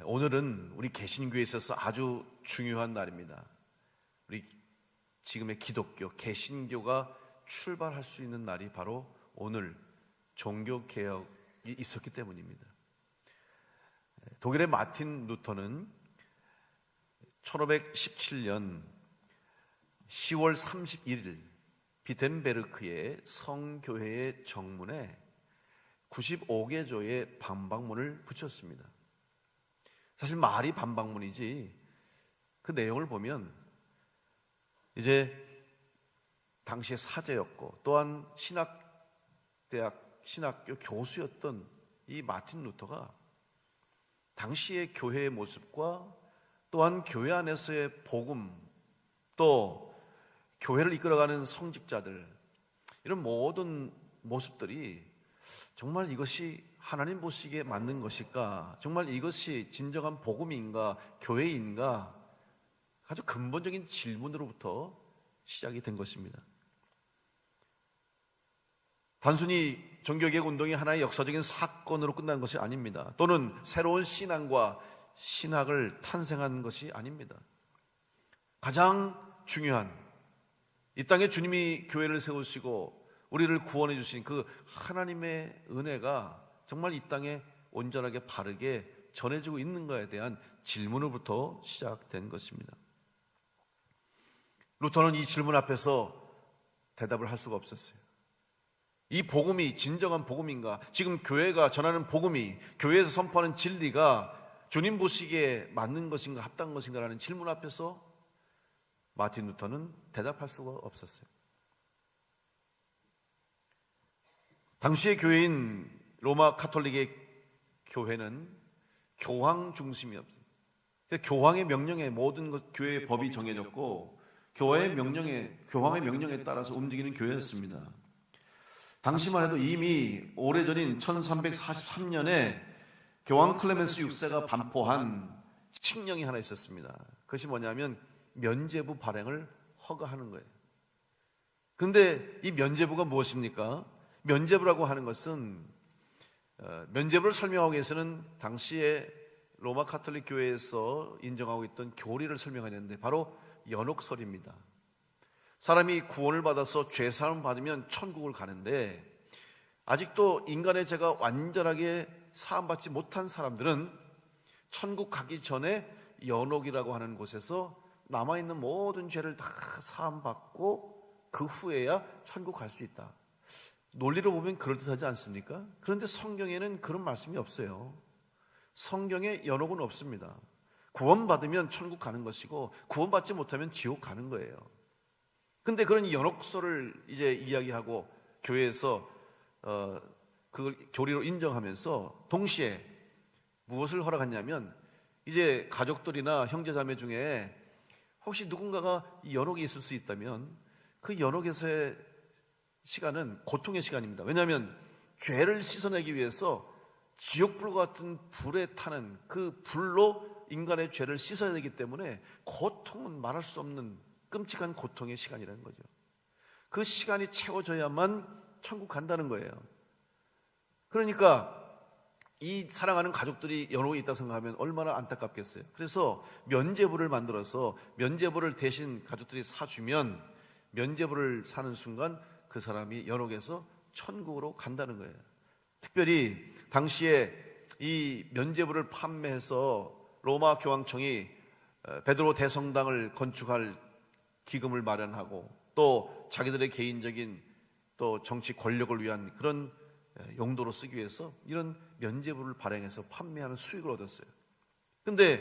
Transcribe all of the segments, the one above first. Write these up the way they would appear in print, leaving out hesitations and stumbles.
오늘은 우리 개신교에 있어서 아주 중요한 날입니다. 우리 지금의 기독교, 개신교가 출발할 수 있는 날이 바로 오늘 종교개혁이 있었기 때문입니다. 독일의 마틴 루터는 1517년 10월 31일 비텐베르크의 성교회의 정문에 95개조의 반박문을 붙였습니다. 사실 말이 반박문이지 그 내용을 보면 이제 당시의 사제였고 또한 신학교 교수였던 이 마틴 루터가 당시의 교회의 모습과 또한 교회 안에서의 복음, 또 교회를 이끌어가는 성직자들, 이런 모든 모습들이 정말 이것이 하나님 보시기에 맞는 것일까? 정말 이것이 진정한 복음인가? 교회인가? 아주 근본적인 질문으로부터 시작이 된 것입니다. 단순히 종교개혁 운동이 하나의 역사적인 사건으로 끝난 것이 아닙니다. 또는 새로운 신앙과 신학을 탄생한 것이 아닙니다. 가장 중요한, 이 땅에 주님이 교회를 세우시고 우리를 구원해 주신 그 하나님의 은혜가 정말 이 땅에 온전하게 바르게 전해지고 있는가에 대한 질문으로부터 시작된 것입니다. 루터는 이 질문 앞에서 대답을 할 수가 없었어요. 이 복음이 진정한 복음인가? 지금 교회가 전하는 복음이, 교회에서 선포하는 진리가 주님 보시기에 맞는 것인가, 합당한 것인가라는 질문 앞에서 마틴 루터는 대답할 수가 없었어요. 당시의 교회인 로마 가톨릭의 교회는 교황 중심이었습니다. 교황의 명령에 모든 교회의 법이 정해졌고 교황의 명령에 따라서 움직이는 교회였습니다. 당시만 해도 이미 오래전인 1343년에 교황 클레멘스 6세가 반포한 칙령이 하나 있었습니다. 그것이 뭐냐면 면죄부 발행을 허가하는 거예요. 그런데 이 면죄부가 무엇입니까? 면죄부라고 하는 것은 면죄부를 설명하기 위해서는 당시에 로마 가톨릭 교회에서 인정하고 있던 교리를 설명하는데 바로 연옥설입니다. 사람이 구원을 받아서 죄사함을 받으면 천국을 가는데 아직도 인간의 죄가 완전하게 사함받지 못한 사람들은 천국 가기 전에 연옥이라고 하는 곳에서 남아있는 모든 죄를 다 사함받고 그 후에야 천국 갈 수 있다. 논리로 보면 그럴듯하지 않습니까? 그런데 성경에는 그런 말씀이 없어요. 성경에 연옥은 없습니다. 구원받으면 천국 가는 것이고 구원받지 못하면 지옥 가는 거예요. 근데 그런 연옥설을 이제 이야기하고 교회에서 그걸 교리로 인정하면서 동시에 무엇을 허락했냐면 이제 가족들이나 형제자매 중에 혹시 누군가가 연옥이 있을 수 있다면 그 연옥에서의 시간은 고통의 시간입니다. 왜냐하면 죄를 씻어내기 위해서 지옥불 같은 불에 타는 그 불로 인간의 죄를 씻어야 되기 때문에 고통은 말할 수 없는 끔찍한 고통의 시간이라는 거죠. 그 시간이 채워져야만 천국 간다는 거예요. 그러니까 이 사랑하는 가족들이 연옥이 있다고 생각하면 얼마나 안타깝겠어요. 그래서 면죄부를 만들어서 면죄부를 대신 가족들이 사주면 면죄부를 사는 순간 그 사람이 연옥에서 천국으로 간다는 거예요. 특별히 당시에 이 면죄부를 판매해서 로마 교황청이 베드로 대성당을 건축할 기금을 마련하고 또 자기들의 개인적인 또 정치 권력을 위한 그런 용도로 쓰기 위해서 이런 면죄부를 발행해서 판매하는 수익을 얻었어요. 근데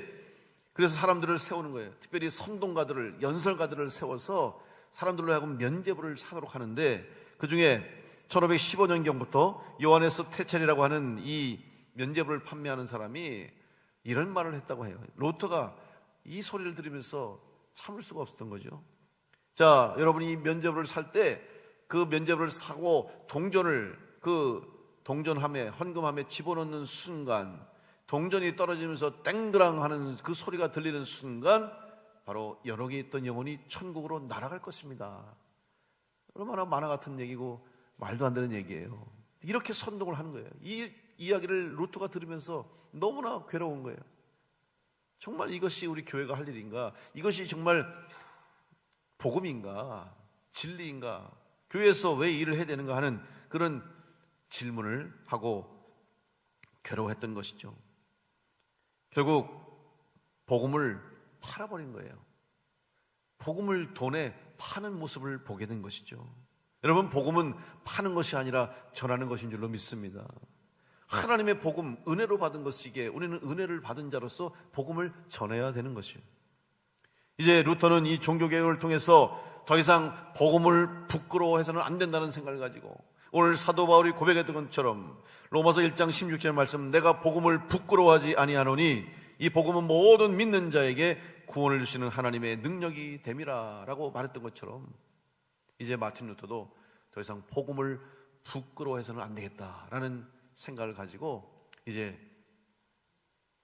그래서 사람들을 세우는 거예요. 특별히 선동가들을, 연설가들을 세워서 사람들로 하여금 면죄부를 사도록 하는데 그 중에 1515년경부터 요하네스 테첼이라고 하는 이 면죄부를 판매하는 사람이 이런 말을 했다고 해요. 루터가 이 소리를 들으면서 참을 수가 없었던 거죠. 자, 여러분이 이 면죄부를 살 때 그 면죄부를 사고 동전을 그 동전함에, 헌금함에 집어넣는 순간 동전이 떨어지면서 땡그랑 하는 그 소리가 들리는 순간 바로 연옥에 있던 영혼이 천국으로 날아갈 것입니다. 얼마나 만화 같은 얘기고 말도 안 되는 얘기예요. 이렇게 선동을 하는 거예요. 이 이야기를 루터가 들으면서 너무나 괴로운 거예요. 정말 이것이 우리 교회가 할 일인가? 이것이 정말 복음인가? 진리인가? 교회에서 왜 일을 해야 되는가 하는 그런 질문을 하고 괴로워했던 것이죠. 결국 복음을 팔아버린 거예요. 복음을 돈에 파는 모습을 보게 된 것이죠. 여러분, 복음은 파는 것이 아니라 전하는 것인 줄로 믿습니다. 하나님의 복음, 은혜로 받은 것이기에 우리는 은혜를 받은 자로서 복음을 전해야 되는 것이에요. 이제 루터는 이 종교개혁을 통해서 더 이상 복음을 부끄러워해서는 안 된다는 생각을 가지고 오늘 사도 바울이 고백했던 것처럼 로마서 1장 16절 말씀, 내가 복음을 부끄러워하지 아니하노니 이 복음은 모든 믿는 자에게 구원을 주시는 하나님의 능력이 됨이라 라고 말했던 것처럼 이제 마틴 루터도 더 이상 복음을 부끄러워해서는 안 되겠다라는 생각을 가지고 이제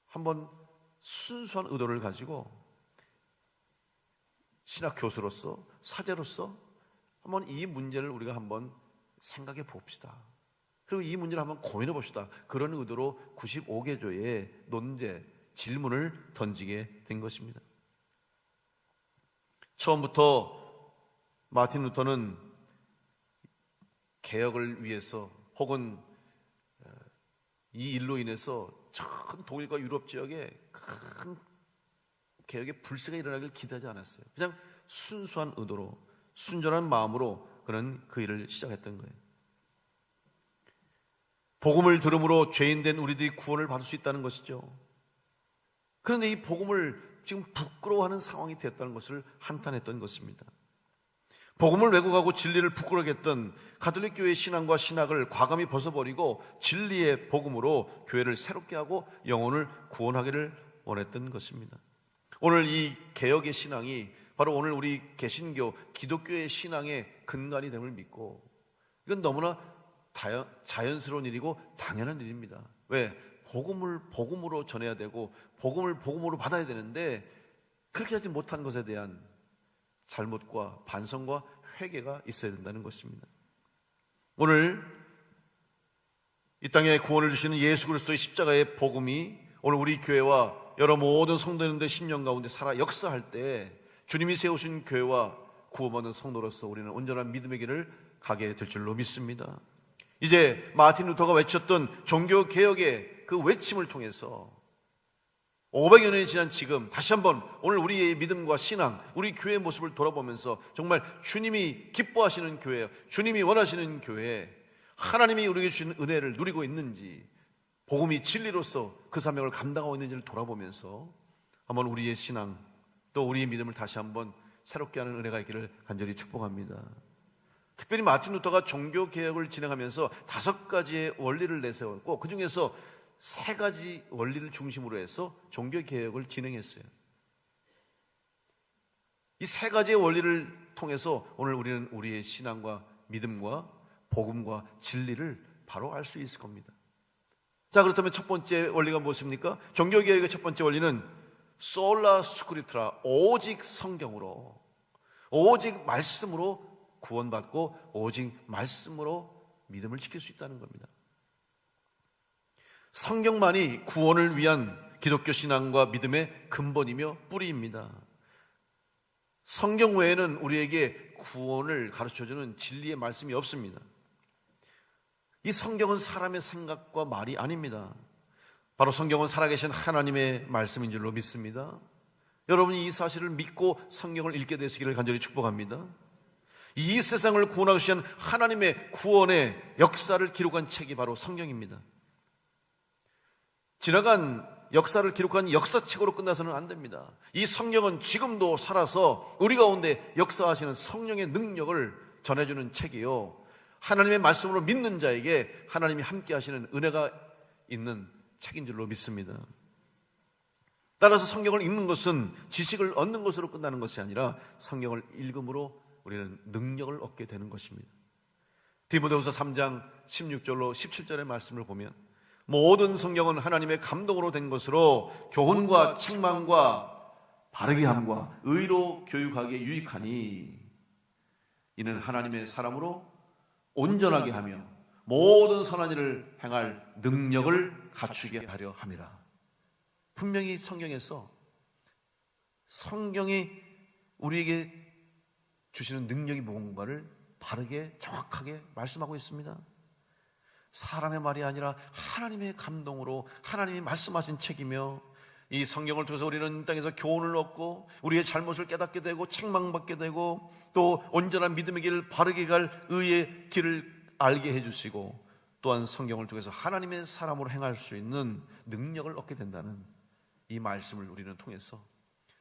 한번 순수한 의도를 가지고 신학 교수로서 사제로서 한번 이 문제를 우리가 한번 생각해 봅시다. 그리고 이 문제를 한번 고민해 봅시다. 그런 의도로 95개조의 논제, 질문을 던지게 된 것입니다. 처음부터 마틴 루터는 개혁을 위해서 혹은 이 일로 인해서 전 독일과 유럽 지역에 큰 개혁의 불씨가 일어나길 기대하지 않았어요. 그냥 순수한 의도로, 순전한 마음으로 그는 그 일을 시작했던 거예요. 복음을 들음으로 죄인된 우리들이 구원을 받을 수 있다는 것이죠. 그런데 이 복음을 지금 부끄러워하는 상황이 됐다는 것을 한탄했던 것입니다. 복음을 왜곡하고 진리를 부끄럽게 했던 가톨릭 교회의 신앙과 신학을 과감히 벗어버리고 진리의 복음으로 교회를 새롭게 하고 영혼을 구원하기를 원했던 것입니다. 오늘 이 개혁의 신앙이 바로 오늘 우리 개신교, 기독교의 신앙의 근간이 됨을 믿고, 이건 너무나 자연스러운 일이고 당연한 일입니다. 왜? 복음을 복음으로 전해야 되고 복음을 복음으로 받아야 되는데 그렇게 하지 못한 것에 대한 잘못과 반성과 회개가 있어야 된다는 것입니다. 오늘 이 땅에 구원을 주시는 예수 그리스도의 십자가의 복음이 오늘 우리 교회와 여러 모든 성도님들의 심령 가운데 살아 역사할 때 주님이 세우신 교회와 구원받는 성도로서 우리는 온전한 믿음의 길을 가게 될 줄로 믿습니다. 이제 마틴 루터가 외쳤던 종교개혁의 그 외침을 통해서 500여 년이 지난 지금 다시 한번 오늘 우리의 믿음과 신앙, 우리 교회의 모습을 돌아보면서 정말 주님이 기뻐하시는 교회, 주님이 원하시는 교회, 하나님이 우리에게 주신 은혜를 누리고 있는지, 복음이 진리로서 그 사명을 감당하고 있는지를 돌아보면서 한번 우리의 신앙 또 우리의 믿음을 다시 한번 새롭게 하는 은혜가 있기를 간절히 축복합니다. 특별히 마틴 루터가 종교개혁을 진행하면서 5가지의 원리를 내세웠고 그 중에서 3가지 원리를 중심으로 해서 종교개혁을 진행했어요. 이 3가지의 원리를 통해서 오늘 우리는 우리의 신앙과 믿음과 복음과 진리를 바로 알 수 있을 겁니다. 자, 그렇다면 첫 번째 원리가 무엇입니까? 종교개혁의 첫 번째 원리는 솔라 스크립트라, 오직 성경으로, 오직 말씀으로 구원받고 오직 말씀으로 믿음을 지킬 수 있다는 겁니다. 성경만이 구원을 위한 기독교 신앙과 믿음의 근본이며 뿌리입니다. 성경 외에는 우리에게 구원을 가르쳐주는 진리의 말씀이 없습니다. 이 성경은 사람의 생각과 말이 아닙니다. 바로 성경은 살아계신 하나님의 말씀인 줄로 믿습니다. 여러분이 이 사실을 믿고 성경을 읽게 되시기를 간절히 축복합니다. 이 세상을 구원하기 위한 하나님의 구원의 역사를 기록한 책이 바로 성경입니다. 지나간 역사를 기록한 역사책으로 끝나서는 안 됩니다. 이 성경은 지금도 살아서 우리 가운데 역사하시는 성령의 능력을 전해주는 책이요, 하나님의 말씀으로 믿는 자에게 하나님이 함께 하시는 은혜가 있는 책인 줄로 믿습니다. 따라서 성경을 읽는 것은 지식을 얻는 것으로 끝나는 것이 아니라 성경을 읽음으로 우리는 능력을 얻게 되는 것입니다. 디모데후서 3장 16절로 17절의 말씀을 보면 모든 성경은 하나님의 감동으로 된 것으로 교훈과 책망과 바르게 함과 의로 교육하기에 유익하니 이는 하나님의 사람으로 온전하게 하며 모든 선한 일을 행할 능력을 갖추게 하려 함이라. 분명히 성경에서 성경이 우리에게 주시는 능력이 무언가를 바르게 정확하게 말씀하고 있습니다. 사람의 말이 아니라 하나님의 감동으로 하나님이 말씀하신 책이며, 이 성경을 통해서 우리는 땅에서 교훈을 얻고 우리의 잘못을 깨닫게 되고 책망받게 되고, 또 온전한 믿음의 길을 바르게 갈 의의 길을 알게 해주시고, 또한 성경을 통해서 하나님의 사람으로 행할 수 있는 능력을 얻게 된다는 이 말씀을 우리는 통해서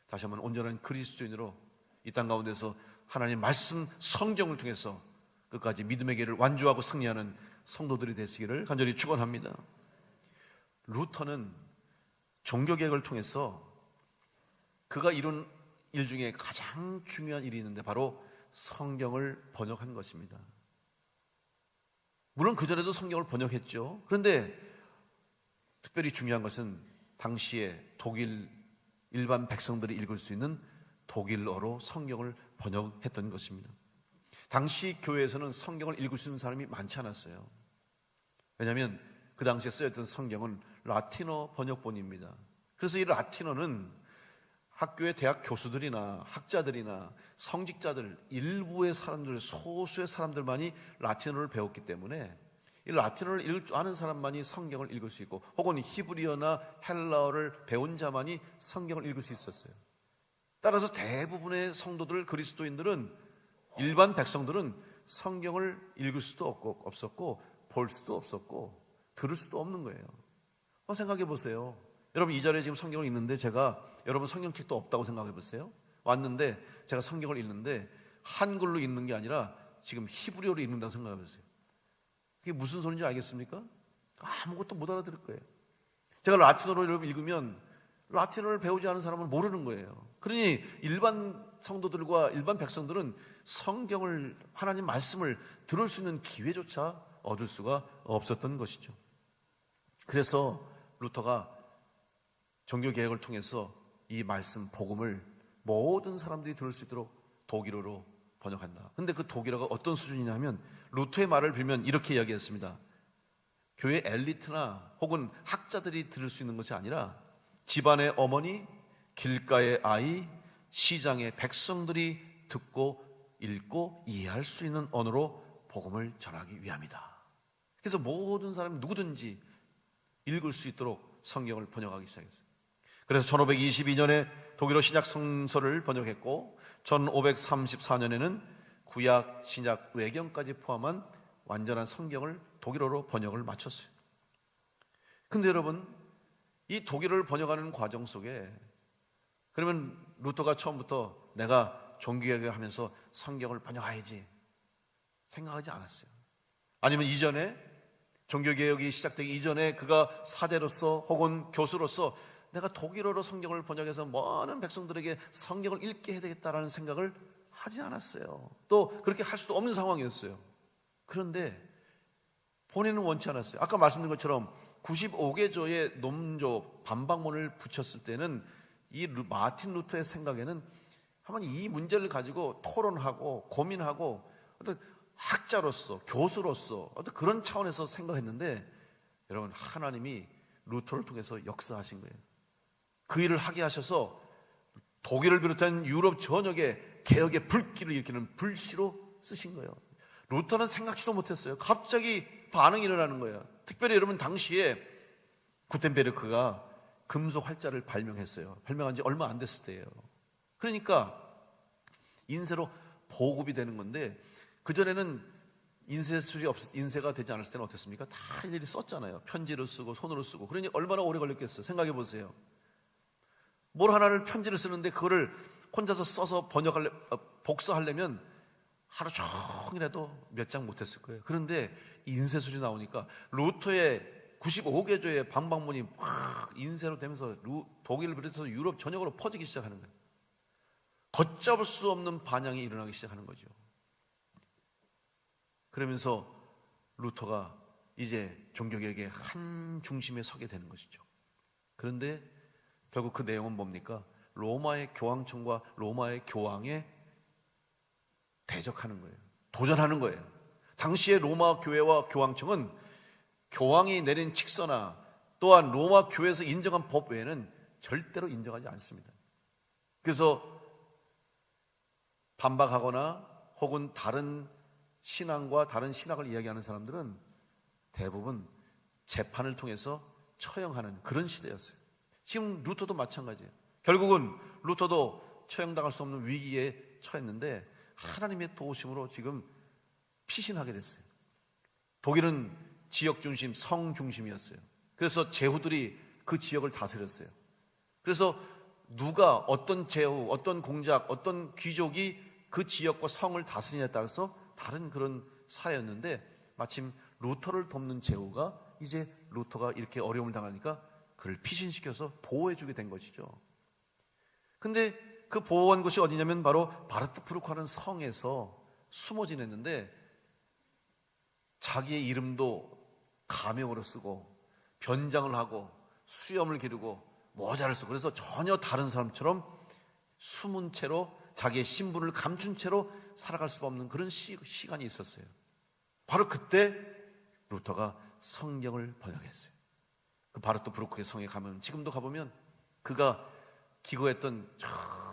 다시 한번 온전한 그리스도인으로 이 땅 가운데서 하나님 말씀 성경을 통해서 끝까지 믿음의 길을 완주하고 승리하는 성도들이 되시기를 간절히 축원합니다. 루터는 종교개혁을 통해서 그가 이룬 일 중에 가장 중요한 일이 있는데 바로 성경을 번역한 것입니다. 물론 그전에도 성경을 번역했죠. 그런데 특별히 중요한 것은 당시에 독일 일반 백성들이 읽을 수 있는 독일어로 성경을 번역했던 것입니다. 당시 교회에서는 성경을 읽을 수 있는 사람이 많지 않았어요. 왜냐하면 그 당시에 쓰였던 성경은 라틴어 번역본입니다. 그래서 이 라틴어는 학교의 대학 교수들이나 학자들이나 성직자들, 일부의 사람들, 소수의 사람들만이 라틴어를 배웠기 때문에 이 라틴어를 읽을 줄 아는 사람만이 성경을 읽을 수 있고, 혹은 히브리어나 헬라어를 배운 자만이 성경을 읽을 수 있었어요. 따라서 대부분의 성도들, 그리스도인들은, 일반 백성들은 성경을 읽을 수도 없었고 볼 수도 없었고 들을 수도 없는 거예요. 한번 생각해 보세요. 여러분, 이 자리에 지금 성경을 읽는데 제가 여러분 성경책도 없다고 생각해 보세요. 왔는데 제가 성경을 읽는데 한글로 읽는 게 아니라 지금 히브리어로 읽는다고 생각해 보세요. 그게 무슨 소리인지 알겠습니까? 아무것도 못 알아들을 거예요. 제가 라틴어로 여러분 읽으면 라틴어를 배우지 않은 사람은 모르는 거예요. 그러니 일반 성도들과 일반 백성들은 성경을, 하나님 말씀을 들을 수 있는 기회조차 얻을 수가 없었던 것이죠. 그래서 루터가 종교개혁을 통해서 이 말씀, 복음을 모든 사람들이 들을 수 있도록 독일어로 번역한다. 근데 그 독일어가 어떤 수준이냐면, 루터의 말을 빌면 이렇게 이야기했습니다. 교회 엘리트나 혹은 학자들이 들을 수 있는 것이 아니라 집안의 어머니, 길가의 아이, 시장의 백성들이 듣고 읽고 이해할 수 있는 언어로 복음을 전하기 위함이다. 그래서 모든 사람이 누구든지 읽을 수 있도록 성경을 번역하기 시작했어요. 그래서 1522년에 독일어 신약 성서를 번역했고, 1534년에는 구약, 신약, 외경까지 포함한 완전한 성경을 독일어로 번역을 마쳤어요. 근데 여러분, 이 독일어를 번역하는 과정 속에, 그러면 루터가 처음부터 내가 종교개혁을 하면서 성경을 번역해야지 생각하지 않았어요. 아니면 이전에, 종교개혁이 시작되기 이전에 그가 사제로서 혹은 교수로서 내가 독일어로 성경을 번역해서 많은 백성들에게 성경을 읽게 해야 되겠다라는 생각을 하지 않았어요. 또 그렇게 할 수도 없는 상황이었어요. 그런데 본인은 원치 않았어요. 아까 말씀드린 것처럼 95개조의 논조, 반박문을 붙였을 때는 이 마틴 루터의 생각에는 한번 이 문제를 가지고 토론하고 고민하고 어떤 학자로서, 교수로서 어떤 그런 차원에서 생각했는데, 여러분, 하나님이 루터를 통해서 역사하신 거예요. 그 일을 하게 하셔서 독일을 비롯한 유럽 전역에 개혁의 불길을 일으키는 불씨로 쓰신 거예요. 루터는 생각지도 못했어요. 갑자기 반응이 일어나는 거예요. 특별히 여러분, 당시에 구텐베르크가 금속 활자를 발명했어요. 발명한 지 얼마 안 됐을 때예요. 그러니까 인쇄로 보급이 되는 건데, 그전에는 인쇄가 되지 않았을 때는 어땠습니까? 다 일일이 썼잖아요. 편지로 쓰고 손으로 쓰고. 그러니 얼마나 오래 걸렸겠어요. 생각해 보세요. 뭘 하나를 편지를 쓰는데 그거를 혼자서 써서 복사하려면 하루 종일해도 몇 장 못했을 거예요. 그런데 인쇄술이 나오니까 루터의 95개조의 반박문이 막 인쇄로 되면서 독일을 비롯해서 유럽 전역으로 퍼지기 시작하는 거예요. 걷잡을 수 없는 반향이 일어나기 시작하는 거죠. 그러면서 루터가 이제 종교개혁의 한 중심에 서게 되는 것이죠. 그런데 결국 그 내용은 뭡니까? 로마의 교황청과 로마의 교황에 대적하는 거예요. 도전하는 거예요. 당시의 로마 교회와 교황청은 교황이 내린 칙서나 또한 로마 교회에서 인정한 법 외에는 절대로 인정하지 않습니다. 그래서 반박하거나 혹은 다른 신앙과 다른 신학을 이야기하는 사람들은 대부분 재판을 통해서 처형하는 그런 시대였어요. 지금 루터도 마찬가지예요. 결국은 루터도 처형당할 수 없는 위기에 처했는데 하나님의 도우심으로 지금 피신하게 됐어요. 독일은 지역 중심, 성 중심이었어요. 그래서 제후들이 그 지역을 다스렸어요. 그래서 누가 어떤 제후, 어떤 공작, 어떤 귀족이 그 지역과 성을 다스리냐에 따라서 다른 그런 사회였는데 마침 루터를 돕는 제후가 이제 루터가 이렇게 어려움을 당하니까 그를 피신시켜서 보호해주게 된 것이죠. 근데 그 보호한 곳이 어디냐면 바로 바르트프루크라는 성에서 숨어 지냈는데 자기의 이름도 가명으로 쓰고 변장을 하고 수염을 기르고 모자를 쓰고 그래서 전혀 다른 사람처럼 숨은 채로 자기의 신분을 감춘 채로 살아갈 수 없는 그런 시간이 있었어요. 바로 그때 루터가 성경을 번역했어요. 그 바르트프루크의 성에 가면 지금도 가보면 그가 기거했던 저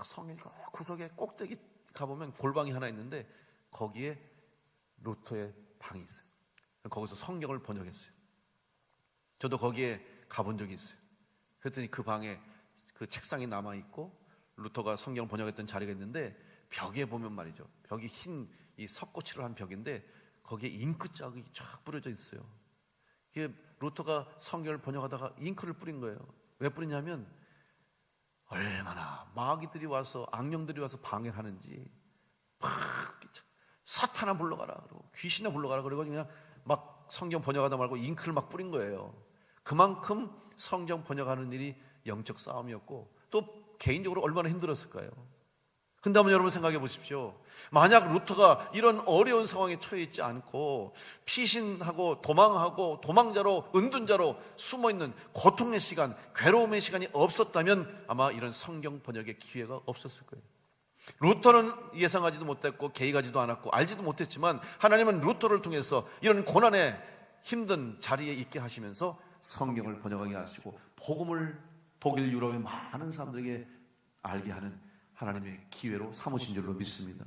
성의 구석에 꼭대기 가보면 골방이 하나 있는데 거기에 루터의 방이 있어요. 거기서 성경을 번역했어요. 저도 거기에 가본 적이 있어요. 그랬더니 그 방에 그 책상이 남아있고 루터가 성경 번역했던 자리가 있는데 벽에 보면 말이죠. 벽이 흰 이 석고치를 한 벽인데 거기에 잉크 자국이 쫙 뿌려져 있어요. 이게 루터가 성경을 번역하다가 잉크를 뿌린 거예요. 왜 뿌리냐면 얼마나 마귀들이 와서 악령들이 와서 방해를 하는지 막 사탄아 불러가라 그러고 귀신아 불러가라 그러고 그냥 막 성경 번역하다 말고 잉크를 막 뿌린 거예요. 그만큼 성경 번역하는 일이 영적 싸움이었고 또 개인적으로 얼마나 힘들었을까요? 근데 한번 여러분 생각해 보십시오. 만약 루터가 이런 어려운 상황에 처해 있지 않고 피신하고 도망하고 도망자로 은둔자로 숨어있는 고통의 시간, 괴로움의 시간이 없었다면 아마 이런 성경 번역의 기회가 없었을 거예요. 루터는 예상하지도 못했고 계획하지도 않았고 알지도 못했지만 하나님은 루터를 통해서 이런 고난의 힘든 자리에 있게 하시면서 성경을 번역하게 하시고 복음을 독일 유럽의 많은 사람들에게 알게 하는 하나님의 기회로 삼으신 줄로 믿습니다.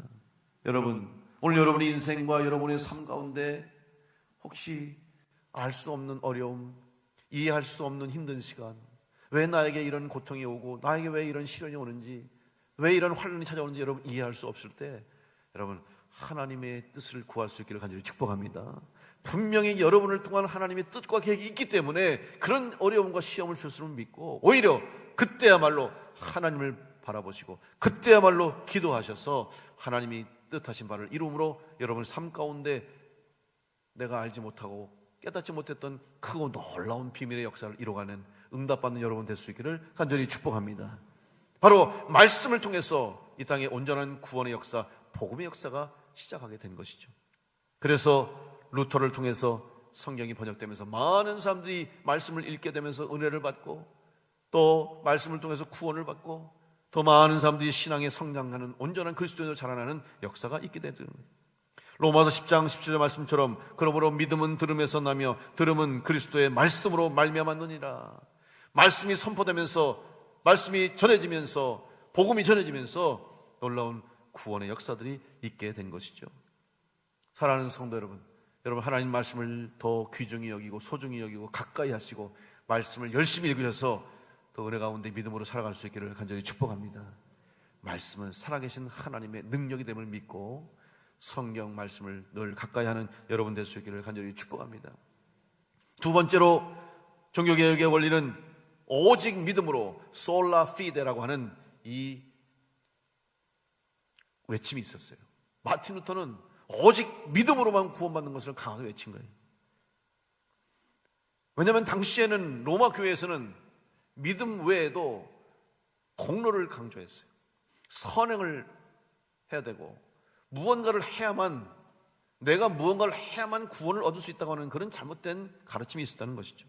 여러분, 오늘 여러분의 인생과 여러분의 삶 가운데 혹시 알 수 없는 어려움, 이해할 수 없는 힘든 시간, 왜 나에게 이런 고통이 오고 나에게 왜 이런 시련이 오는지, 왜 이런 환난이 찾아오는지 여러분 이해할 수 없을 때 여러분 하나님의 뜻을 구할 수 있기를 간절히 축복합니다. 분명히 여러분을 통한 하나님의 뜻과 계획이 있기 때문에 그런 어려움과 시험을 주시는 믿고 오히려 그때야말로 하나님을 바라보시고 그때야말로 기도하셔서 하나님이 뜻하신 바를 이루므로 여러분 삶 가운데 내가 알지 못하고 깨닫지 못했던 크고 놀라운 비밀의 역사를 이뤄가는 응답받는 여러분 될 수 있기를 간절히 축복합니다. 바로 말씀을 통해서 이 땅에 온전한 구원의 역사, 복음의 역사가 시작하게 된 것이죠. 그래서 루터를 통해서 성경이 번역되면서 많은 사람들이 말씀을 읽게 되면서 은혜를 받고 또 말씀을 통해서 구원을 받고 더 많은 사람들이 신앙에 성장하는 온전한 그리스도인으로 자라나는 역사가 있게 되는 거예요. 로마서 10장 17절 말씀처럼 그러므로 믿음은 들음에서 나며 들음은 그리스도의 말씀으로 말미암았느니라. 말씀이 선포되면서 말씀이 전해지면서 복음이 전해지면서 놀라운 구원의 역사들이 있게 된 것이죠. 사랑하는 성도 여러분, 여러분 하나님 말씀을 더 귀중히 여기고 소중히 여기고 가까이 하시고 말씀을 열심히 읽으셔서 더 은혜 가운데 믿음으로 살아갈 수 있기를 간절히 축복합니다. 말씀은 살아계신 하나님의 능력이 됨을 믿고 성경 말씀을 늘 가까이 하는 여러분 될 수 있기를 간절히 축복합니다. 두 번째로 종교개혁의 원리는 오직 믿음으로 솔라 피데라고 하는 이 외침이 있었어요. 마틴 루터는 오직 믿음으로만 구원받는 것을 강하게 외친 거예요. 왜냐하면 당시에는 로마 교회에서는 믿음 외에도 공로를 강조했어요. 선행을 해야 되고 무언가를 해야만, 내가 무언가를 해야만 구원을 얻을 수 있다고 하는 그런 잘못된 가르침이 있었다는 것이죠.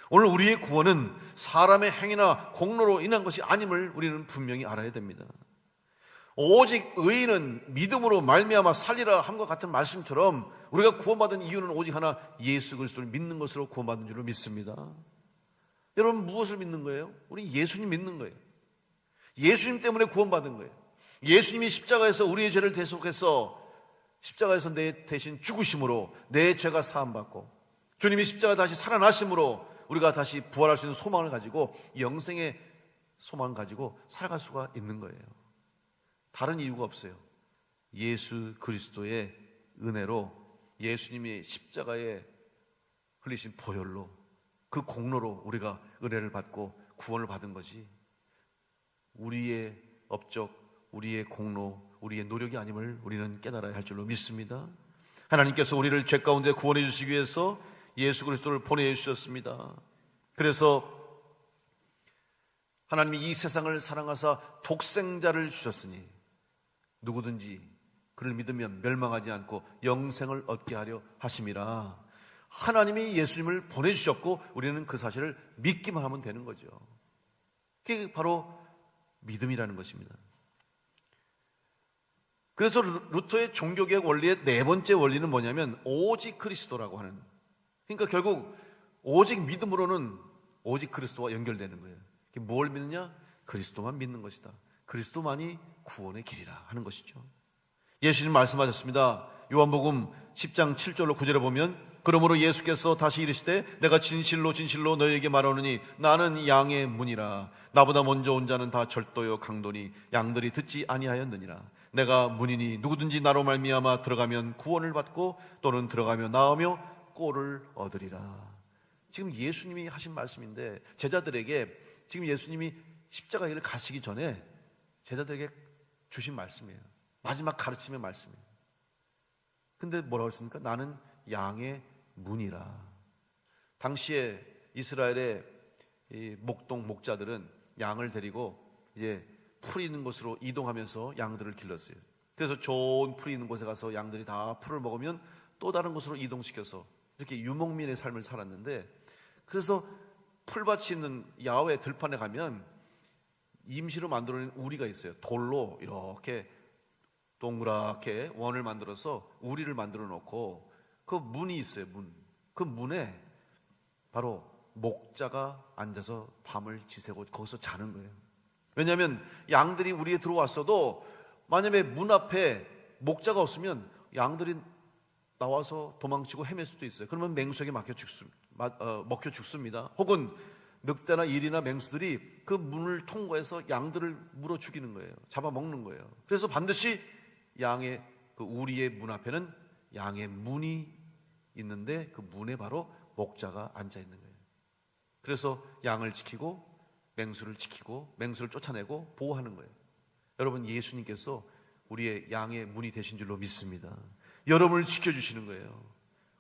오늘 우리의 구원은 사람의 행위나 공로로 인한 것이 아님을 우리는 분명히 알아야 됩니다. 오직 의인은 믿음으로 말미암아 살리라 함과 같은 말씀처럼 우리가 구원받은 이유는 오직 하나, 예수 그리스도를 믿는 것으로 구원받은 줄로 믿습니다. 여러분 무엇을 믿는 거예요? 우리 예수님 믿는 거예요. 예수님 때문에 구원받은 거예요. 예수님이 십자가에서 우리의 죄를 대속해서 십자가에서 내 대신 죽으심으로 내 죄가 사함받고, 주님이 십자가 다시 살아나심으로 우리가 다시 부활할 수 있는 소망을 가지고, 영생의 소망을 가지고 살아갈 수가 있는 거예요. 다른 이유가 없어요. 예수 그리스도의 은혜로, 예수님이 십자가에 흘리신 보혈로, 그 공로로 우리가 은혜를 받고 구원을 받은 거지, 우리의 업적, 우리의 공로, 우리의 노력이 아님을 우리는 깨달아야 할 줄로 믿습니다. 하나님께서 우리를 죄 가운데 구원해 주시기 위해서 예수 그리스도를 보내주셨습니다. 그래서 하나님이 이 세상을 사랑하사 독생자를 주셨으니 누구든지 그를 믿으면 멸망하지 않고 영생을 얻게 하려 하심이라. 하나님이 예수님을 보내주셨고 우리는 그 사실을 믿기만 하면 되는 거죠. 그게 바로 믿음이라는 것입니다. 그래서 루터의 종교개혁 원리의 네 번째 원리는 뭐냐면 오직 그리스도라고 하는, 그러니까 결국 오직 믿음으로는 오직 그리스도와 연결되는 거예요. 뭘 믿느냐? 그리스도만 믿는 것이다. 그리스도만이 구원의 길이라 하는 것이죠. 예수님 말씀하셨습니다. 요한복음 10장 7절로 9절에 보면, 그러므로 예수께서 다시 이르시되 내가 진실로 진실로 너희에게 말하노니 나는 양의 문이라. 나보다 먼저 온 자는 다 절도요 강도니 양들이 듣지 아니하였느니라. 내가 문이니 누구든지 나로 말미암아 들어가면 구원을 받고 또는 들어가며 나오며 꼴을 얻으리라. 지금 예수님이 하신 말씀인데, 제자들에게 지금 예수님이 십자가 길을 가시기 전에 제자들에게 주신 말씀이에요. 마지막 가르침의 말씀이에요. 근데 뭐라고 했습니까? 나는 양의 문이라. 당시에 이스라엘의 이 목자들은 양을 데리고 이제 풀이 있는 곳으로 이동하면서 양들을 길렀어요. 그래서 좋은 풀이 있는 곳에 가서 양들이 다 풀을 먹으면 또 다른 곳으로 이동시켜서 이렇게 유목민의 삶을 살았는데, 그래서 풀밭이 있는 야외 들판에 가면 임시로 만들어낸 우리가 있어요. 돌로 이렇게 동그랗게 원을 만들어서 우리를 만들어 놓고 그 문이 있어요. 그 문에 바로 목자가 앉아서 밤을 지새고 거기서 자는 거예요. 왜냐하면 양들이 우리에 들어왔어도 만약에 문 앞에 목자가 없으면 양들이 나와서 도망치고 헤맬 수도 있어요. 그러면 맹수에게 먹혀 죽습니다. 혹은 늑대나 일이나 맹수들이 그 문을 통과해서 양들을 물어 죽이는 거예요. 잡아먹는 거예요. 그래서 반드시 양의 그 우리의 문 앞에는 양의 문이 있는데 그 문에 바로 목자가 앉아 있는 거예요. 그래서 양을 지키고 맹수를 지키고 맹수를 쫓아내고 보호하는 거예요. 여러분, 예수님께서 우리의 양의 문이 되신 줄로 믿습니다. 여러분을 지켜주시는 거예요.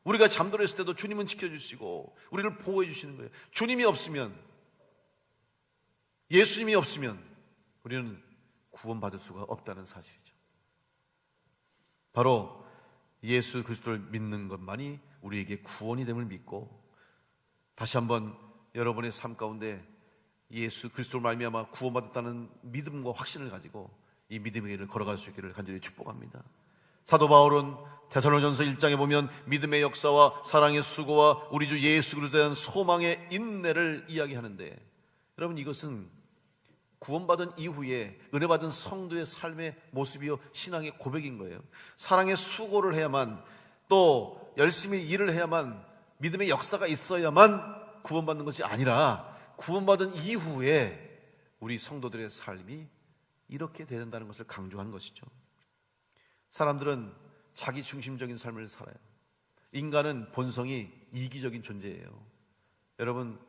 우리가 잠들었을 때도 주님은 지켜주시고 우리를 보호해 주시는 거예요. 주님이 없으면, 예수님이 없으면 우리는 구원받을 수가 없다는 사실이죠. 바로 예수 그리스도를 믿는 것만이 우리에게 구원이 됨을 믿고, 다시 한번 여러분의 삶 가운데 예수 그리스도를 말미암아 구원받았다는 믿음과 확신을 가지고 이 믿음의 길을 걸어갈 수 있기를 간절히 축복합니다. 사도 바울은 데살로니가전서 1장에 보면 믿음의 역사와 사랑의 수고와 우리 주 예수 그리스도에 대한 소망의 인내를 이야기하는데, 여러분, 이것은 구원받은 이후에 은혜받은 성도의 삶의 모습이요 신앙의 고백인 거예요. 사랑의 수고를 해야만, 또 열심히 일을 해야만, 믿음의 역사가 있어야만 구원받는 것이 아니라 구원받은 이후에 우리 성도들의 삶이 이렇게 된다는 것을 강조하는 것이죠. 사람들은 자기 중심적인 삶을 살아요. 인간은 본성이 이기적인 존재예요. 여러분,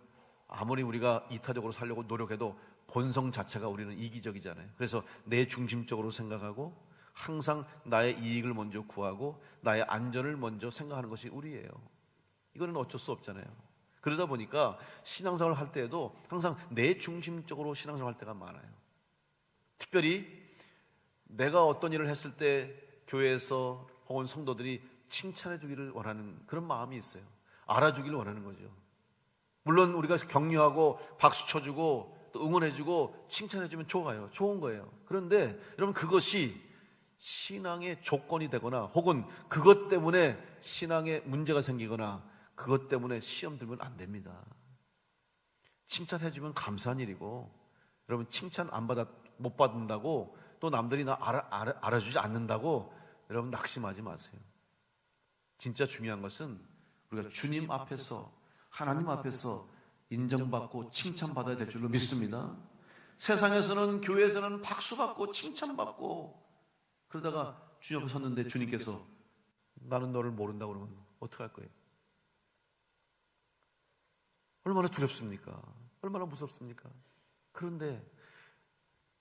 아무리 우리가 이타적으로 살려고 노력해도 본성 자체가 우리는 이기적이잖아요. 그래서 내 중심적으로 생각하고 항상 나의 이익을 먼저 구하고 나의 안전을 먼저 생각하는 것이 우리예요. 이거는 어쩔 수 없잖아요. 그러다 보니까 신앙생활을 할 때에도 항상 내 중심적으로 신앙생활 할 때가 많아요. 특별히 내가 어떤 일을 했을 때 교회에서 혹은 성도들이 칭찬해 주기를 원하는 그런 마음이 있어요. 알아주기를 원하는 거죠. 물론 우리가 격려하고 박수 쳐주고 또 응원해주고 칭찬해주면 좋아요. 좋은 거예요. 그런데 여러분, 그것이 신앙의 조건이 되거나 혹은 그것 때문에 신앙에 문제가 생기거나 그것 때문에 시험 들면 안 됩니다. 칭찬해주면 감사한 일이고, 여러분, 칭찬 안 못 받는다고, 또 남들이 나 알아주지 않는다고 여러분 낙심하지 마세요. 진짜 중요한 것은 우리가 주님 앞에서, 하나님 앞에서 인정받고 칭찬받아야 될 줄로 믿습니다. 세상에서는, 교회에서는 박수받고 칭찬받고 그러다가 주님 앞에 섰는데 주님께서 나는 너를 모른다고 그러면 어떡할 거예요? 얼마나 두렵습니까? 얼마나 무섭습니까? 그런데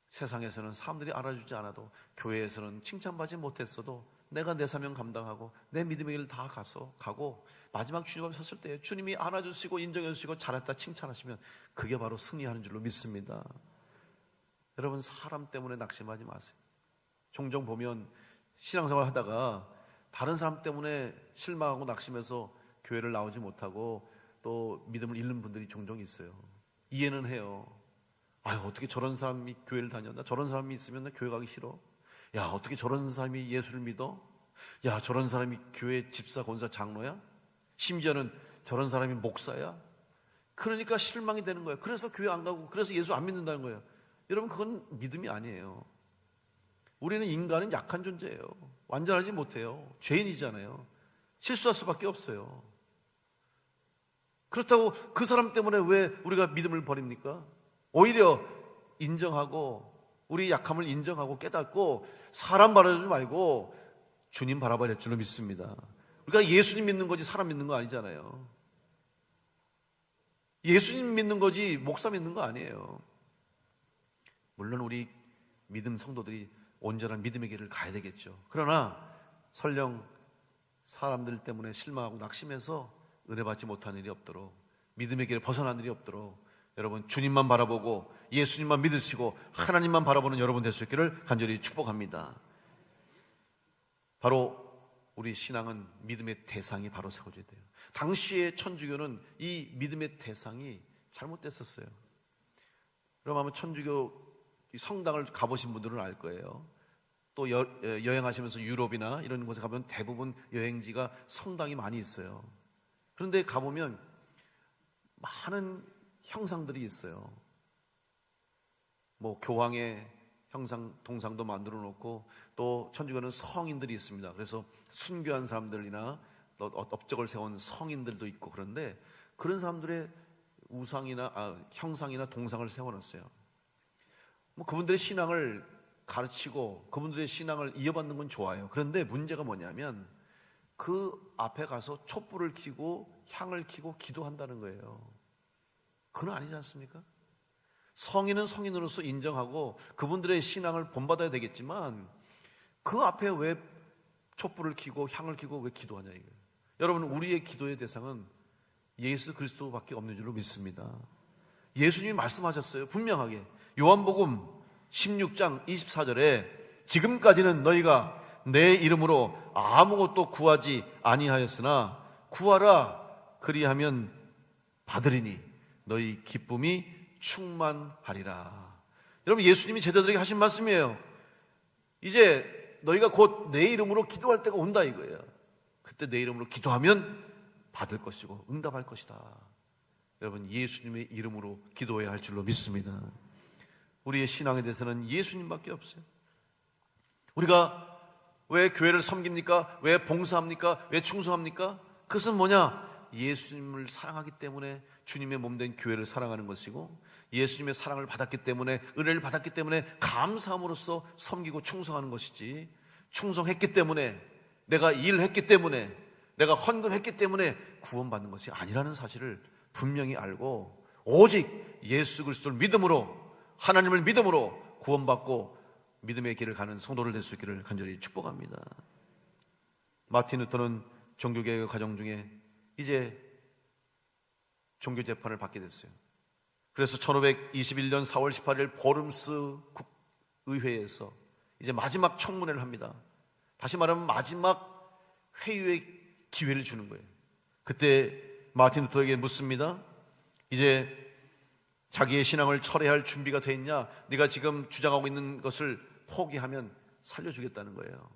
세상에서는 사람들이 알아주지 않아도, 교회에서는 칭찬받지 못했어도 내가 내 사명 감당하고 내 믿음의 길을 다 가고 마지막 주님 앞에 섰을 때 주님이 안아주시고 인정해 주시고 잘했다 칭찬하시면 그게 바로 승리하는 줄로 믿습니다. 여러분, 사람 때문에 낙심하지 마세요. 종종 보면 신앙생활 하다가 다른 사람 때문에 실망하고 낙심해서 교회를 나오지 못하고 또 믿음을 잃는 분들이 종종 있어요. 이해는 해요. 아유, 어떻게 저런 사람이 교회를 다녔나? 저런 사람이 있으면 나 교회 가기 싫어. 야, 어떻게 저런 사람이 예수를 믿어? 야, 저런 사람이 교회 집사, 권사, 장로야? 심지어는 저런 사람이 목사야? 그러니까 실망이 되는 거예요. 그래서 교회 안 가고, 그래서 예수 안 믿는다는 거예요. 여러분, 그건 믿음이 아니에요. 우리는, 인간은 약한 존재예요. 완전하지 못해요. 죄인이잖아요. 실수할 수밖에 없어요. 그렇다고 그 사람 때문에 왜 우리가 믿음을 버립니까? 오히려 인정하고, 우리 약함을 인정하고 깨닫고 사람 바라보지 말고 주님 바라봐야 될 줄로 믿습니다. 우리가 예수님 믿는 거지 사람 믿는 거 아니잖아요. 예수님 믿는 거지 목사 믿는 거 아니에요. 물론 우리 믿음 성도들이 온전한 믿음의 길을 가야 되겠죠. 그러나 설령 사람들 때문에 실망하고 낙심해서 은혜 받지 못하는 일이 없도록, 믿음의 길을 벗어나는 일이 없도록 여러분, 주님만 바라보고 예수님만 믿으시고 하나님만 바라보는 여러분 될 수 있기를 간절히 축복합니다. 바로 우리 신앙은 믿음의 대상이 바로 세워져야 돼요. 당시의 천주교는 이 믿음의 대상이 잘못됐었어요. 그럼 아마 천주교 성당을 가보신 분들은 알 거예요. 또 여행하시면서 유럽이나 이런 곳에 가면 대부분 여행지가 성당이 많이 있어요. 그런데 가보면 많은 형상들이 있어요. 뭐 교황의 형상, 동상도 만들어 놓고, 또 천주교는 성인들이 있습니다. 그래서 순교한 사람들이나 업적을 세운 성인들도 있고, 그런데 그런 사람들의 형상이나 동상을 세워놨어요. 뭐 그분들의 신앙을 가르치고 그분들의 신앙을 이어받는 건 좋아요. 그런데 문제가 뭐냐면 그 앞에 가서 촛불을 켜고 향을 켜고 기도한다는 거예요. 그건 아니지 않습니까? 성인은 성인으로서 인정하고 그분들의 신앙을 본받아야 되겠지만 그 앞에 왜 촛불을 켜고 향을 켜고 왜 기도하냐 이거예요. 여러분, 우리의 기도의 대상은 예수 그리스도밖에 없는 줄로 믿습니다. 예수님이 말씀하셨어요. 분명하게 요한복음 16장 24절에 지금까지는 너희가 내 이름으로 아무것도 구하지 아니하였으나 구하라 그리하면 받으리니 너희 기쁨이 충만하리라. 여러분, 예수님이 제자들에게 하신 말씀이에요. 이제 너희가 곧 내 이름으로 기도할 때가 온다 이거예요. 그때 내 이름으로 기도하면 받을 것이고 응답할 것이다. 여러분, 예수님의 이름으로 기도해야 할 줄로 믿습니다. 우리의 신앙에 대해서는 예수님밖에 없어요. 우리가 왜 교회를 섬깁니까? 왜 봉사합니까? 왜 충성합니까? 그것은 뭐냐? 예수님을 사랑하기 때문에 주님의 몸된 교회를 사랑하는 것이고, 예수님의 사랑을 받았기 때문에, 은혜를 받았기 때문에 감사함으로써 섬기고 충성하는 것이지, 충성했기 때문에, 내가 일했기 때문에, 내가 헌금했기 때문에 구원받는 것이 아니라는 사실을 분명히 알고 오직 예수 그리스도를 믿음으로, 하나님을 믿음으로 구원받고 믿음의 길을 가는 성도를 될 수 있기를 간절히 축복합니다. 마틴 루터는 종교개혁의 과정 중에 이제 종교재판을 받게 됐어요. 그래서 1521년 4월 18일 보름스 국의회에서 이제 마지막 청문회를 합니다. 다시 말하면 마지막 회유의 기회를 주는 거예요. 그때 마틴 루터에게 묻습니다. 이제 자기의 신앙을 철회할 준비가 돼 있냐? 네가 지금 주장하고 있는 것을 포기하면 살려주겠다는 거예요.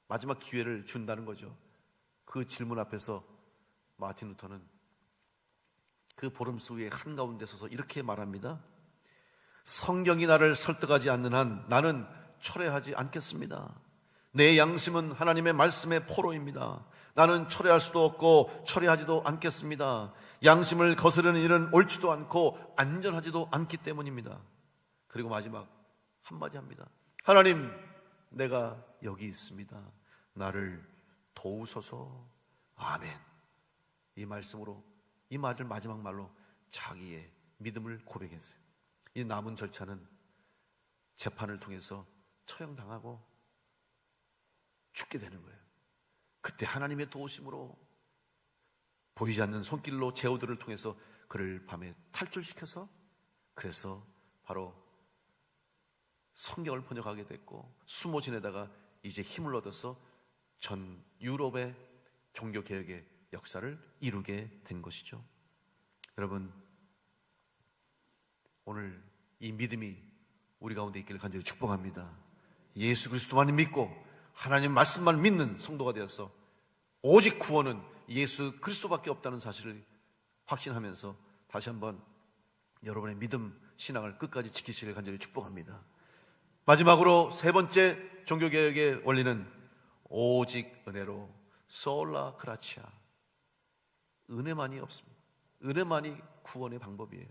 마지막 기회를 준다는 거죠. 그 질문 앞에서 마틴 루터는 그 보름스 위에 한가운데 서서 이렇게 말합니다. 성경이 나를 설득하지 않는 한 나는 철회하지 않겠습니다. 내 양심은 하나님의 말씀의 포로입니다. 나는 철회할 수도 없고 철회하지도 않겠습니다. 양심을 거스르는 일은 옳지도 않고 안전하지도 않기 때문입니다. 그리고 마지막 한마디 합니다. 하나님, 내가 여기 있습니다. 나를 도우소서. 아멘. 이 말씀으로, 이 말을 마지막 말로 자기의 믿음을 고백했어요. 이 남은 절차는 재판을 통해서 처형당하고 죽게 되는 거예요. 그때 하나님의 도우심으로 보이지 않는 손길로 제후들을 통해서 그를 밤에 탈출시켜서, 그래서 바로 성경을 번역하게 됐고 숨어 지내다가 이제 힘을 얻어서 전 유럽의 종교개혁의 역사를 이루게 된 것이죠. 여러분, 오늘 이 믿음이 우리 가운데 있기를 간절히 축복합니다. 예수 그리스도만 믿고 하나님 말씀만 믿는 성도가 되어서 오직 구원은 예수 그리스도밖에 없다는 사실을 확신하면서 다시 한번 여러분의 믿음 신앙을 끝까지 지키시길 간절히 축복합니다. 마지막으로 세 번째 종교개혁의 원리는 오직 은혜로, 솔라 그라치아. 은혜만이 없습니다. 은혜만이 구원의 방법이에요.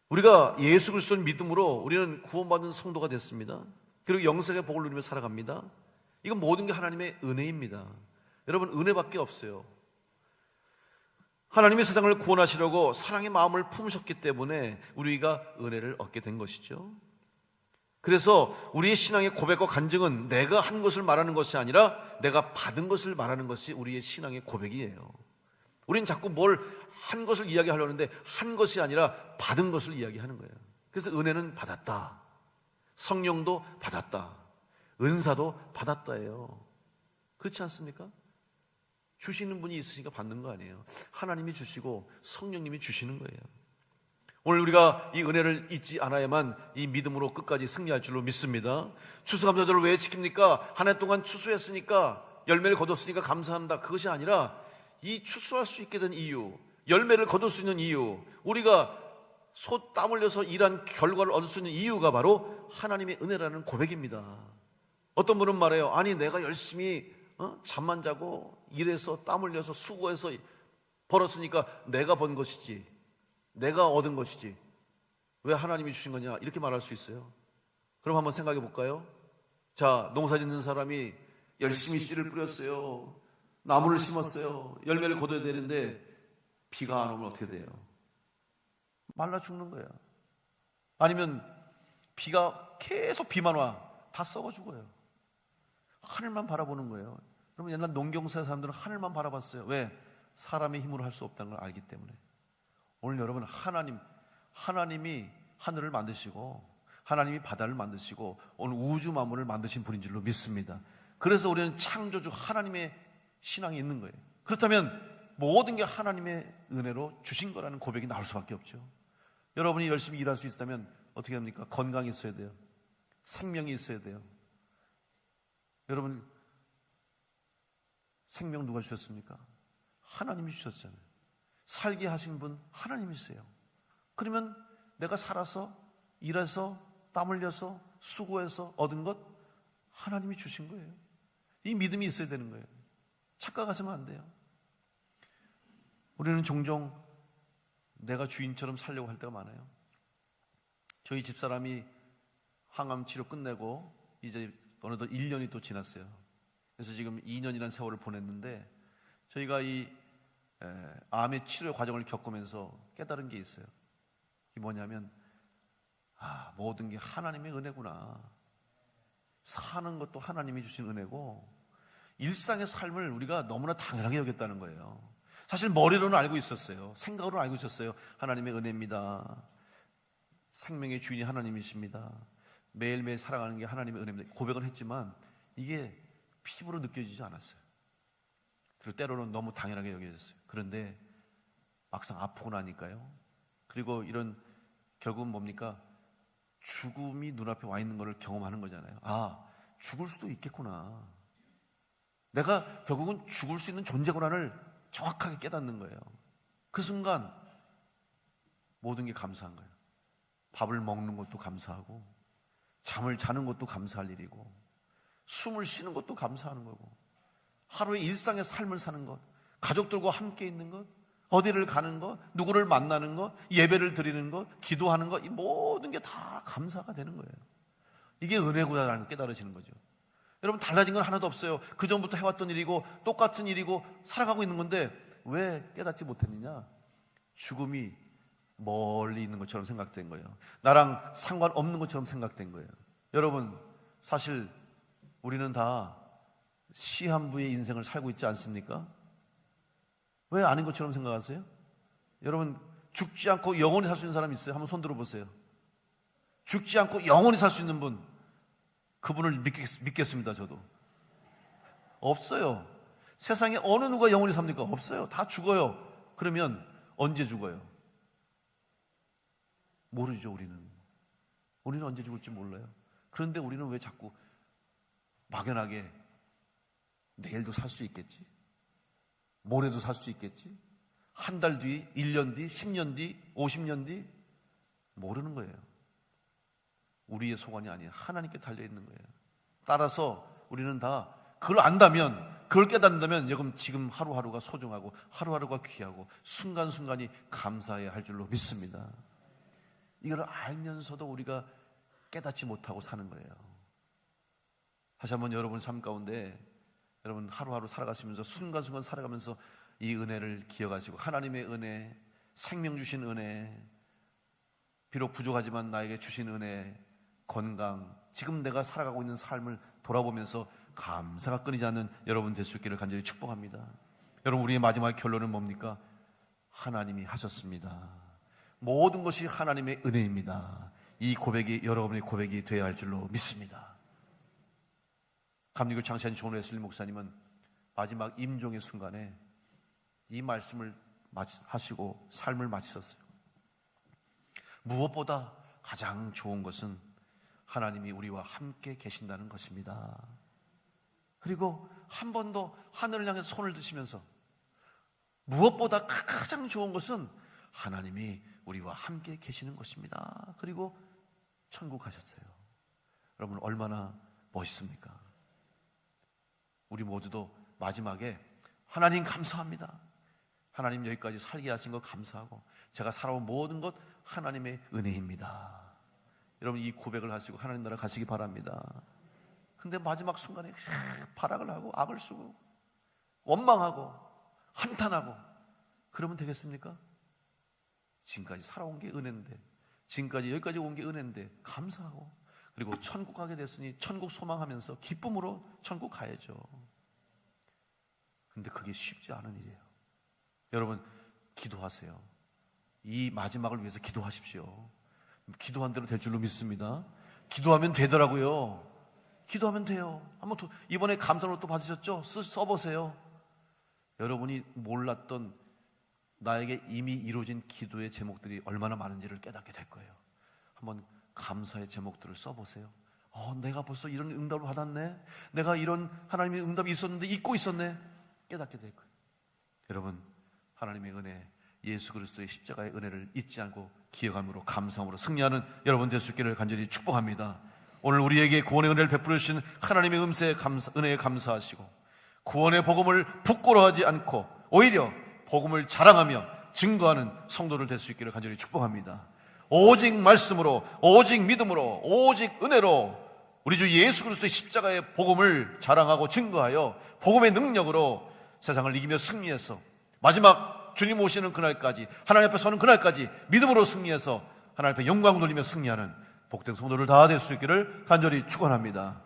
우리가 예수 그리스도를 믿음으로 우리는 구원받은 성도가 됐습니다. 그리고 영생의 복을 누리며 살아갑니다. 이건 모든 게 하나님의 은혜입니다. 여러분, 은혜밖에 없어요. 하나님이 세상을 구원하시려고 사랑의 마음을 품으셨기 때문에 우리가 은혜를 얻게 된 것이죠. 그래서 우리의 신앙의 고백과 간증은 내가 한 것을 말하는 것이 아니라 내가 받은 것을 말하는 것이 우리의 신앙의 고백이에요. 우리는 자꾸 뭘 한 것을 이야기하려고 하는데 한 것이 아니라 받은 것을 이야기하는 거예요. 그래서 은혜는 받았다, 성령도 받았다, 은사도 받았다예요. 그렇지 않습니까? 주시는 분이 있으시니까 받는 거 아니에요. 하나님이 주시고 성령님이 주시는 거예요. 오늘 우리가 이 은혜를 잊지 않아야만 이 믿음으로 끝까지 승리할 줄로 믿습니다. 추수감사절을 왜 지킵니까? 한 해 동안 추수했으니까, 열매를 거뒀으니까 감사한다, 그것이 아니라 이 추수할 수 있게 된 이유, 열매를 거둘 수 있는 이유, 우리가 소 땀 흘려서 일한 결과를 얻을 수 있는 이유가 바로 하나님의 은혜라는 고백입니다. 어떤 분은 말해요. 아니, 내가 열심히 잠만 자고 일해서 땀 흘려서 수고해서 벌었으니까 내가 번 것이지, 내가 얻은 것이지, 왜 하나님이 주신 거냐, 이렇게 말할 수 있어요. 그럼 한번 생각해 볼까요? 자, 농사 짓는 사람이 열심히 씨를 뿌렸어요, 나무를 심었어요, 열매를 거둬야 되는데 비가 안 오면 어떻게 돼요? 말라 죽는 거예요. 아니면 비가 계속 비만 와, 다 썩어 죽어요. 하늘만 바라보는 거예요. 여러분, 옛날 농경사 사람들은 하늘만 바라봤어요. 왜? 사람의 힘으로 할 수 없다는 걸 알기 때문에. 오늘 여러분, 하나님이 하늘을 만드시고 하나님이 바다를 만드시고 오늘 우주 만물을 만드신 분인 줄로 믿습니다. 그래서 우리는 창조주 하나님의 신앙이 있는 거예요. 그렇다면 모든 게 하나님의 은혜로 주신 거라는 고백이 나올 수밖에 없죠. 여러분이 열심히 일할 수 있다면 어떻게 합니까? 건강이 있어야 돼요. 생명이 있어야 돼요. 여러분, 생명 누가 주셨습니까? 하나님이 주셨잖아요. 살게 하신 분 하나님이세요. 그러면 내가 살아서, 일해서, 땀 흘려서, 수고해서 얻은 것 하나님이 주신 거예요. 이 믿음이 있어야 되는 거예요. 착각하시면 안 돼요. 우리는 종종 내가 주인처럼 살려고 할 때가 많아요. 저희 집사람이 항암 치료 끝내고 이제 어느덧 1년이 또 지났어요. 그래서 지금 2년이라는 세월을 보냈는데 저희가 이 암의 치료 과정을 겪으면서 깨달은 게 있어요. 그게 뭐냐면, 모든 게 하나님의 은혜구나. 사는 것도 하나님이 주신 은혜고 일상의 삶을 우리가 너무나 당연하게 여겼다는 거예요. 사실 머리로는 알고 있었어요. 생각으로는 알고 있었어요. 하나님의 은혜입니다. 생명의 주인이 하나님이십니다. 매일매일 살아가는 게 하나님의 은혜입니다. 고백은 했지만 이게 피부로 느껴지지 않았어요. 그리고 때로는 너무 당연하게 여겨졌어요. 그런데 막상 아프고 나니까요. 그리고 이런 결국은 뭡니까? 죽음이 눈앞에 와 있는 것을 경험하는 거잖아요. 죽을 수도 있겠구나. 내가 결국은 죽을 수 있는 존재구나를 정확하게 깨닫는 거예요. 그 순간 모든 게 감사한 거예요. 밥을 먹는 것도 감사하고, 잠을 자는 것도 감사할 일이고, 숨을 쉬는 것도 감사하는 거고, 하루의 일상의 삶을 사는 것, 가족들과 함께 있는 것, 어디를 가는 것, 누구를 만나는 것, 예배를 드리는 것, 기도하는 것, 이 모든 게 다 감사가 되는 거예요. 이게 은혜구나라는 걸 깨달으시는 거죠. 여러분, 달라진 건 하나도 없어요. 그전부터 해왔던 일이고 똑같은 일이고 살아가고 있는 건데 왜 깨닫지 못했느냐? 죽음이 멀리 있는 것처럼 생각된 거예요. 나랑 상관없는 것처럼 생각된 거예요. 여러분, 사실 우리는 다 시한부의 인생을 살고 있지 않습니까? 왜 아닌 것처럼 생각하세요? 여러분, 죽지 않고 영원히 살 수 있는 사람 있어요? 한번 손 들어보세요. 죽지 않고 영원히 살 수 있는 분, 그분을 믿겠습니다. 저도 없어요. 세상에 어느 누가 영원히 삽니까? 없어요. 다 죽어요. 그러면 언제 죽어요? 모르죠. 우리는 언제 죽을지 몰라요. 그런데 우리는 왜 자꾸 막연하게 내일도 살 수 있겠지, 모레도 살 수 있겠지, 한 달 뒤, 1년 뒤, 10년 뒤, 50년 뒤, 모르는 거예요. 우리의 소관이 아니에요. 하나님께 달려있는 거예요. 따라서 우리는 다 그걸 안다면, 그걸 깨닫는다면 지금 하루하루가 소중하고 하루하루가 귀하고 순간순간이 감사해야 할 줄로 믿습니다. 이걸 알면서도 우리가 깨닫지 못하고 사는 거예요. 다시 한번 여러분 삶 가운데 여러분 하루하루 살아가시면서 순간순간 살아가면서 이 은혜를 기억하시고, 하나님의 은혜, 생명 주신 은혜, 비록 부족하지만 나에게 주신 은혜, 건강, 지금 내가 살아가고 있는 삶을 돌아보면서 감사가 끊이지 않는 여러분 될 수 있기를 간절히 축복합니다. 여러분, 우리의 마지막 결론은 뭡니까? 하나님이 하셨습니다. 모든 것이 하나님의 은혜입니다. 이 고백이 여러분의 고백이 되어야 할 줄로 믿습니다. 감리교 장시한 존 웨슬리 목사님은 마지막 임종의 순간에 이 말씀을 하시고 삶을 마치셨어요. 무엇보다 가장 좋은 것은 하나님이 우리와 함께 계신다는 것입니다. 그리고 한 번 더 하늘을 향해서 손을 드시면서 무엇보다 가장 좋은 것은 하나님이 우리와 함께 계시는 것입니다. 그리고 천국 가셨어요. 여러분, 얼마나 멋있습니까? 우리 모두도 마지막에 하나님 감사합니다, 하나님 여기까지 살게 하신 것 감사하고 제가 살아온 모든 것 하나님의 은혜입니다, 여러분 이 고백을 하시고 하나님 나라 가시기 바랍니다. 근데 마지막 순간에 발악을 하고 악을 쓰고 원망하고 한탄하고 그러면 되겠습니까? 지금까지 살아온 게 은혜인데, 지금까지 여기까지 온 게 은혜인데 감사하고, 그리고 천국 가게 됐으니 천국 소망하면서 기쁨으로 천국 가야죠. 근데 그게 쉽지 않은 일이에요. 여러분, 기도하세요. 이 마지막을 위해서 기도하십시오. 기도한 대로 될 줄로 믿습니다. 기도하면 되더라고요. 기도하면 돼요. 한번 또 이번에 감사로 또 받으셨죠? 써보세요. 여러분이 몰랐던 나에게 이미 이루어진 기도의 제목들이 얼마나 많은지를 깨닫게 될 거예요. 한번 감사의 제목들을 써보세요. 내가 벌써 이런 응답을 받았네, 내가 이런 하나님의 응답이 있었는데 잊고 있었네, 깨닫게 될 거예요. 여러분, 하나님의 은혜, 예수 그리스도의 십자가의 은혜를 잊지 않고 기억함으로 감사함으로 승리하는 여러분 될 수 있기를 간절히 축복합니다. 오늘 우리에게 구원의 은혜를 베풀어 주신 하나님의 은혜에 감사하시고, 구원의 복음을 부끄러워하지 않고 오히려 복음을 자랑하며 증거하는 성도들 될 수 있기를 간절히 축복합니다. 오직 말씀으로, 오직 믿음으로, 오직 은혜로 우리 주 예수 그리스도의 십자가의 복음을 자랑하고 증거하여 복음의 능력으로 세상을 이기며 승리해서 마지막 주님 오시는 그날까지, 하나님 앞에 서는 그날까지 믿음으로 승리해서 하나님 앞에 영광 돌리며 승리하는 복된 성도를 다 될 수 있기를 간절히 축원합니다.